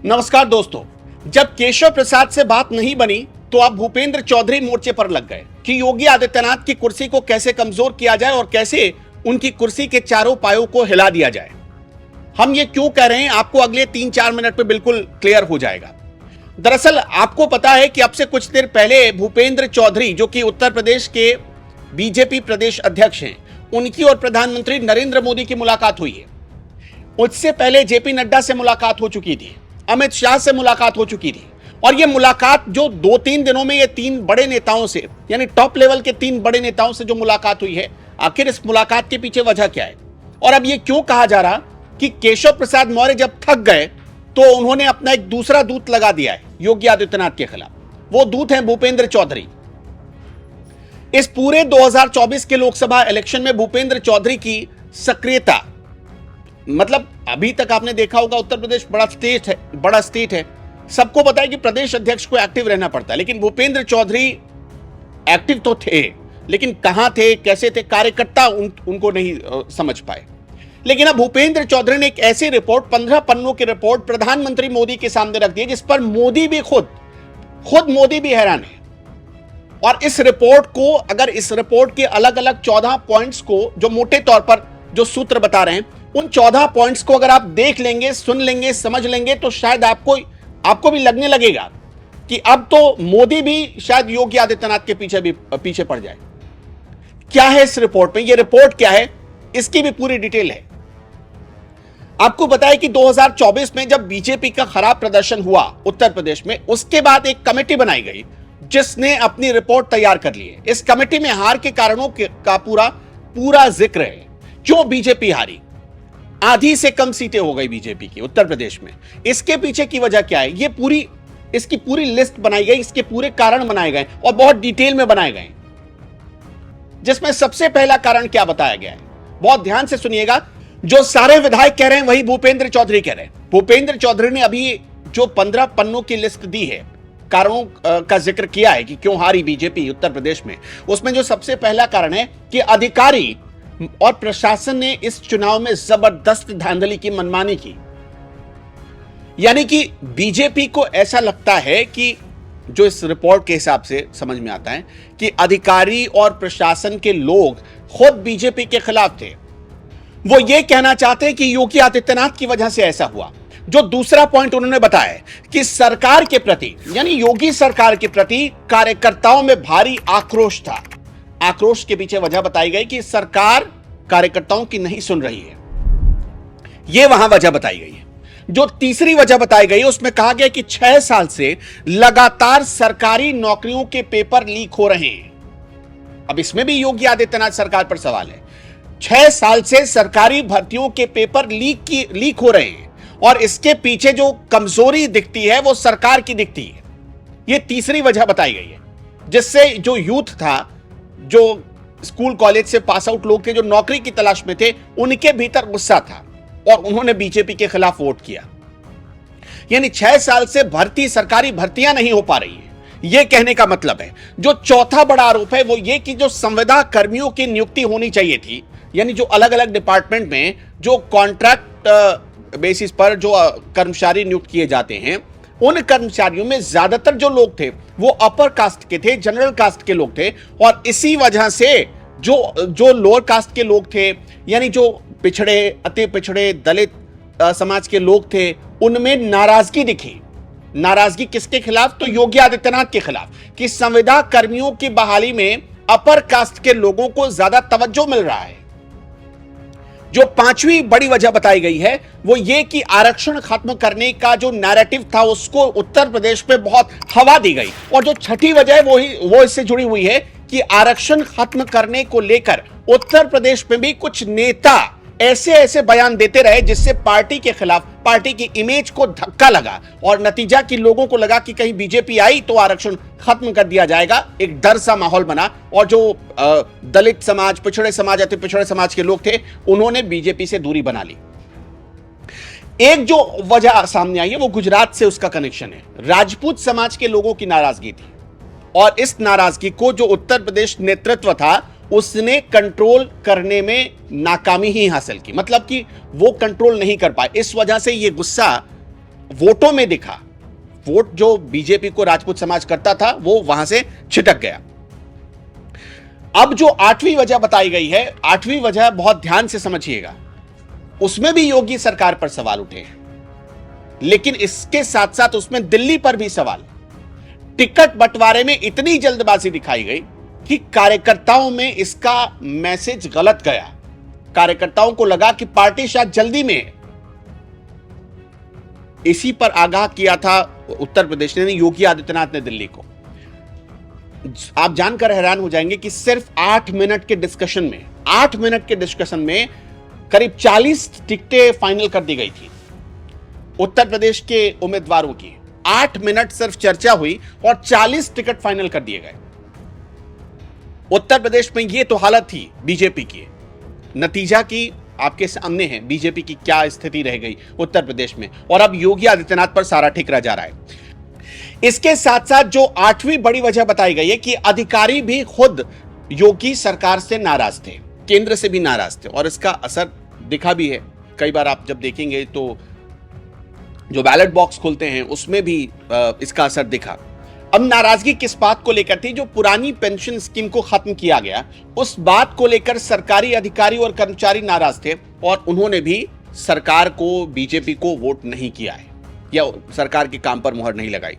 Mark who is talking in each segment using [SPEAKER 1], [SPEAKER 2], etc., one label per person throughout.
[SPEAKER 1] नमस्कार दोस्तों, जब केशव प्रसाद से बात नहीं बनी तो अब भूपेंद्र चौधरी मोर्चे पर लग गए कि योगी आदित्यनाथ की कुर्सी को कैसे कमजोर किया जाए और कैसे उनकी कुर्सी के चारों पायों को हिला दिया जाए। हम ये क्यों कह रहे हैं आपको अगले 3-4 मिनट में बिल्कुल क्लियर हो जाएगा। दरअसल आपको पता है कि अब से कुछ देर पहले भूपेंद्र चौधरी, जो कि उत्तर प्रदेश के बीजेपी प्रदेश अध्यक्ष हैं, उनकी और प्रधानमंत्री नरेंद्र मोदी की मुलाकात हुई है। उससे पहले जेपी नड्डा से मुलाकात हो चुकी थी, अमित शाह से मुलाकात हो चुकी थी, और ये मुलाकात जो 2-3 दिनों में ये 3 बड़े नेताओं से, यानी टॉप लेवल के 3 बड़े नेताओं से जो मुलाकात हुई है, आखिर इस मुलाकात के पीछे वजह क्या है। और अब ये क्यों कहा जा रहा कि केशव प्रसाद मौर्य जब थक गए तो उन्होंने अपना एक दूसरा दूत लगा दिया है योगी आदित्यनाथ के खिलाफ। वो दूत है भूपेंद्र चौधरी। इस पूरे 2024 के लोकसभा इलेक्शन में भूपेंद्र चौधरी की सक्रियता, मतलब अभी तक आपने देखा होगा उत्तर प्रदेश बड़ा स्टेट है, सबको पता है कि प्रदेश अध्यक्ष को एक्टिव रहना पड़ता है, लेकिन भूपेंद्र चौधरी एक्टिव तो थे, लेकिन कहां थे, कैसे थे, कार्यकर्ता उनको नहीं समझ पाए। लेकिन अब भूपेंद्र चौधरी ने एक ऐसी रिपोर्ट, 15 पन्नों की रिपोर्ट प्रधानमंत्री मोदी के सामने रख दी जिस पर मोदी भी खुद मोदी भी हैरान है। और इस रिपोर्ट के अलग अलग 14 पॉइंट्स को, जो मोटे तौर पर जो सूत्र बता रहे हैं, उन 14 पॉइंट्स को अगर आप देख लेंगे, सुन लेंगे, समझ लेंगे तो शायद आपको भी लगने लगेगा कि अब तो मोदी भी शायद योगी आदित्यनाथ के पीछे पड़ जाए। क्या है इस रिपोर्ट में, ये रिपोर्ट क्या है, इसकी भी पूरी डिटेल है। आपको पता है कि 2024 में जब बीजेपी का खराब प्रदर्शन हुआ उत्तर प्रदेश में, उसके बाद एक कमेटी बनाई गई जिसने अपनी रिपोर्ट तैयार कर ली है। इस कमेटी में हार के कारणों का पूरा जिक्र है। क्यों बीजेपी हारी, आधी से कम सीटें हो गई बीजेपी की उत्तर प्रदेश में, इसके पीछे की वजह क्या है, इसकी पूरी लिस्ट बनाई गई, इसके पूरे कारण बनाए गए और बहुत डिटेल में बनाए गए, जिसमें सबसे पहला कारण क्या बताया गया है, बहुत ध्यान से सुनिएगा। जो सारे विधायक कह रहे हैं वही भूपेंद्र चौधरी कह रहे हैं। भूपेंद्र चौधरी ने अभी जो 15 पन्नों की लिस्ट दी है, कारणों का जिक्र किया है कि क्यों हारी बीजेपी उत्तर प्रदेश में, उसमें जो सबसे पहला कारण है कि अधिकारी और प्रशासन ने इस चुनाव में जबरदस्त धांधली की, मनमानी की। यानी कि बीजेपी को ऐसा लगता है कि, जो इस रिपोर्ट के हिसाब से समझ में आता है, कि अधिकारी और प्रशासन के लोग खुद बीजेपी के खिलाफ थे। वो ये कहना चाहते हैं कि योगी आदित्यनाथ की वजह से ऐसा हुआ। जो दूसरा पॉइंट उन्होंने बताया कि सरकार के प्रति, यानी योगी सरकार के प्रति कार्यकर्ताओं में भारी आक्रोश था। आक्रोश के पीछे वजह बताई गई कि सरकार कार्यकर्ताओं की नहीं सुन रही है, यह वहां वजह बताई गई है। जो तीसरी वजह बताई गई उसमें कहा गया कि 6 साल से लगातार सरकारी नौकरियों के पेपर लीक हो रहे हैं। अब इसमें भी योगी आदित्यनाथ सरकार पर सवाल है। 6 साल से सरकारी भर्तियों के पेपर लीक हो रहे हैं और इसके पीछे जो कमजोरी दिखती है वो सरकार की दिखती है। यह तीसरी वजह बताई गई है, जिससे जो यूथ था, जो स्कूल कॉलेज से पास आउट लोग थे, जो नौकरी की तलाश में थे, उनके भीतर गुस्सा था और उन्होंने बीजेपी के खिलाफ वोट किया। यानी 6 साल से सरकारी भर्तियां नहीं हो पा रही है, यह कहने का मतलब है। जो चौथा बड़ा आरोप है वो ये कि जो संविदा कर्मियों की नियुक्ति होनी चाहिए थी, यानी जो अलग अलग डिपार्टमेंट में जो कॉन्ट्रैक्ट बेसिस पर जो कर्मचारी नियुक्त किए जाते हैं, उन कर्मचारियों में ज्यादातर जो लोग थे वो अपर कास्ट के थे, जनरल कास्ट के लोग थे। और इसी वजह से जो लोअर कास्ट के लोग थे, यानी जो पिछड़े, अति पिछड़े, दलित समाज के लोग थे, उनमें नाराजगी दिखी। नाराजगी किसके खिलाफ, तो योगी आदित्यनाथ के खिलाफ, कि संविदा कर्मियों की बहाली में अपर कास्ट के लोगों को ज्यादा तवज्जो मिल रहा है। जो 5वीं बड़ी वजह बताई गई है वो ये कि आरक्षण खत्म करने का जो नैरेटिव था उसको उत्तर प्रदेश में बहुत हवा दी गई। और जो छठी वजह है वो इससे जुड़ी हुई है कि आरक्षण खत्म करने को लेकर उत्तर प्रदेश में भी कुछ नेता ऐसे बयान देते रहे जिससे पार्टी के खिलाफ, पार्टी की इमेज को धक्का लगा और नतीजा कि लोगों को लगा कि कहीं बीजेपी आई तो आरक्षण खत्म कर दिया जाएगा। एक डर सा माहौल बना और जो दलित समाज, पिछड़े समाज, अति पिछड़े समाज के लोग थे, उन्होंने बीजेपी से दूरी बना ली। एक जो वजह सामने आई है वो गुजरात से उसका कनेक्शन है। राजपूत समाज के लोगों की नाराजगी थी और इस नाराजगी को जो उत्तर प्रदेश नेतृत्व था उसने कंट्रोल करने में नाकामी ही हासिल की, मतलब कि वो कंट्रोल नहीं कर पाए। इस वजह से ये गुस्सा वोटों में दिखा। वोट जो बीजेपी को राजपूत समाज करता था वो वहां से छिटक गया। अब जो आठवीं वजह बताई गई है, आठवीं वजह बहुत ध्यान से समझिएगा, उसमें भी योगी सरकार पर सवाल उठे हैं, लेकिन इसके साथ साथ उसमें दिल्ली पर भी सवाल। टिकट बंटवारे में इतनी जल्दबाजी दिखाई गई कि कार्यकर्ताओं में इसका मैसेज गलत गया। कार्यकर्ताओं को लगा कि पार्टी शायद जल्दी में है। इसी पर आगाह किया था उत्तर प्रदेश ने, योगी आदित्यनाथ ने दिल्ली को। आप जानकर हैरान हो जाएंगे कि सिर्फ 8 मिनट के डिस्कशन में, 8 मिनट के डिस्कशन में करीब 40 टिकटें फाइनल कर दी गई थी उत्तर प्रदेश के उम्मीदवारों की। 8 मिनट सिर्फ चर्चा हुई और 40 टिकट फाइनल कर दिए गए। उत्तर प्रदेश में यह तो हालत थी बीजेपी की। नतीजा की आपके सामने है, बीजेपी की क्या स्थिति रह गई उत्तर प्रदेश में, और अब योगी आदित्यनाथ पर सारा ठिकरा जा रहा है। इसके साथ साथ जो आठवीं बड़ी वजह बताई गई है कि अधिकारी भी खुद योगी सरकार से नाराज थे, केंद्र से भी नाराज थे, और इसका असर दिखा भी है। कई बार आप जब देखेंगे तो जो बैलेट बॉक्स खोलते हैं उसमें भी इसका असर दिखा। अब नाराजगी किस बात को लेकर थी? जो पुरानी पेंशन स्कीम को खत्म किया गया, उस बात को लेकर सरकारी अधिकारी और कर्मचारी नाराज थे और उन्होंने भी सरकार को, बीजेपी को वोट नहीं किया है या सरकार के काम पर मुहर नहीं लगाई।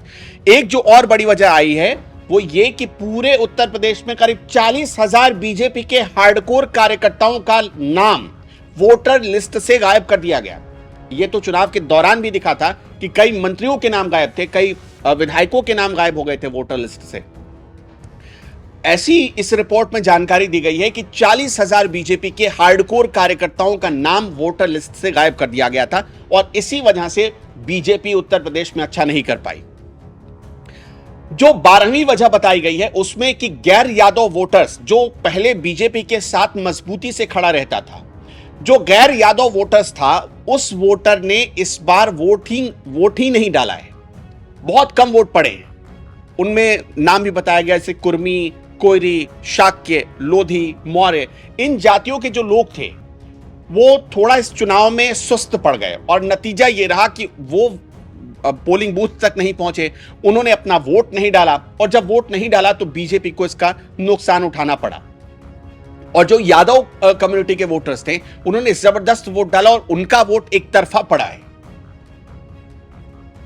[SPEAKER 1] एक जो और बड़ी वजह आई है वो ये कि पूरे उत्तर प्रदेश में करीब 40,000 बीजेपी के हार्डकोर कार्यकर्ताओं का नाम वोटर लिस्ट से गायब कर दिया गया। ये तो चुनाव के दौरान भी दिखा था कि कई मंत्रियों के नाम गायब थे, कई विधायकों के नाम गायब हो गए थे वोटर लिस्ट से। ऐसी इस रिपोर्ट में जानकारी दी गई है कि 40,000 बीजेपी के हार्डकोर कार्यकर्ताओं का नाम वोटर लिस्ट से गायब कर दिया गया था और इसी वजह से बीजेपी उत्तर प्रदेश में अच्छा नहीं कर पाई। जो 12वीं वजह बताई गई है उसमें कि गैर यादव वोटर्स, जो पहले बीजेपी के साथ मजबूती से खड़ा रहता था, जो गैर यादव वोटर्स था, उस वोटर ने इस बार वोट ही नहीं डाला है। बहुत कम वोट पड़े हैं। उनमें नाम भी बताया गया जैसे कुर्मी, कोयरी, शाक्य, लोधी, मौर्य, इन जातियों के जो लोग थे वो थोड़ा इस चुनाव में सुस्त पड़ गए और नतीजा ये रहा कि वो पोलिंग बूथ तक नहीं पहुंचे, उन्होंने अपना वोट नहीं डाला और जब वोट नहीं डाला तो बीजेपी को इसका नुकसान उठाना पड़ा। और जो यादव कम्युनिटी के वोटर्स थे उन्होंने जबरदस्त वोट डाला और उनका वोट एक तरफा पड़ा है।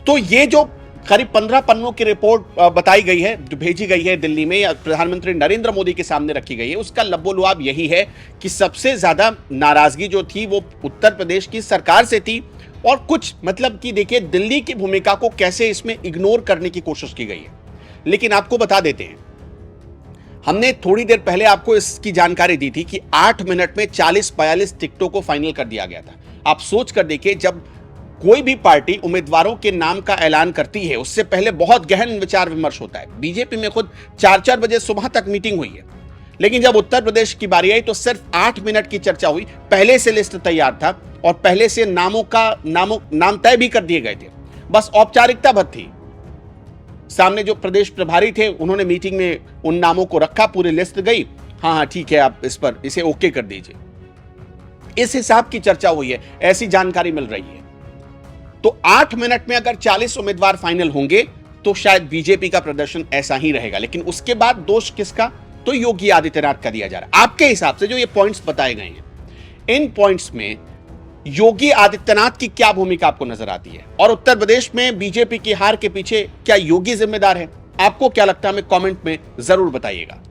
[SPEAKER 1] तो ये जो करीब 15 पन्नों की रिपोर्ट बताई गई है, जो भेजी गई है दिल्ली में या प्रधानमंत्री नरेंद्र मोदी के सामने रखी गई है, उसका लबोलुआब यही है कि सबसे ज्यादा नाराजगी जो थी वो उत्तर प्रदेश की सरकार से थी और कुछ मतलब कि देखिए दिल्ली की भूमिका को कैसे इसमें इग्नोर करने की कोशिश की गई है। लेकिन आपको बता देते हैं, हमने थोड़ी देर पहले आपको इसकी जानकारी दी थी कि 8 मिनट में 40-42 टिकटों को फाइनल कर दिया गया था। आप सोच कर देखिए, जब कोई भी पार्टी उम्मीदवारों के नाम का ऐलान करती है उससे पहले बहुत गहन विचार विमर्श होता है। बीजेपी में खुद 4-4 बजे सुबह तक मीटिंग हुई है, लेकिन जब उत्तर प्रदेश की बारी आई तो सिर्फ 8 मिनट की चर्चा हुई। पहले से लिस्ट तैयार था और पहले से नाम तय भी कर दिए गए थे, बस औपचारिकता भर थी। सामने जो प्रदेश प्रभारी थे उन्होंने मीटिंग में उन नामों को रखा, पूरी लिस्ट गई, हाँ ठीक है आप इसे ओके कर दीजिए। इस हिसाब की चर्चा हुई है, ऐसी जानकारी मिल रही है। तो 8 मिनट में अगर 40 उम्मीदवार फाइनल होंगे तो शायद बीजेपी का प्रदर्शन ऐसा ही रहेगा। लेकिन उसके बाद दोष किसका? तो योगी आदित्यनाथ का दिया जा रहा है। आपके हिसाब से जो ये पॉइंट्स बताए गए हैं, इन पॉइंट्स में योगी आदित्यनाथ की क्या भूमिका आपको नजर आती है और उत्तर प्रदेश में बीजेपी की हार के पीछे क्या योगी जिम्मेदार है? आपको क्या लगता है? हमें कमेंट में जरूर बताइएगा।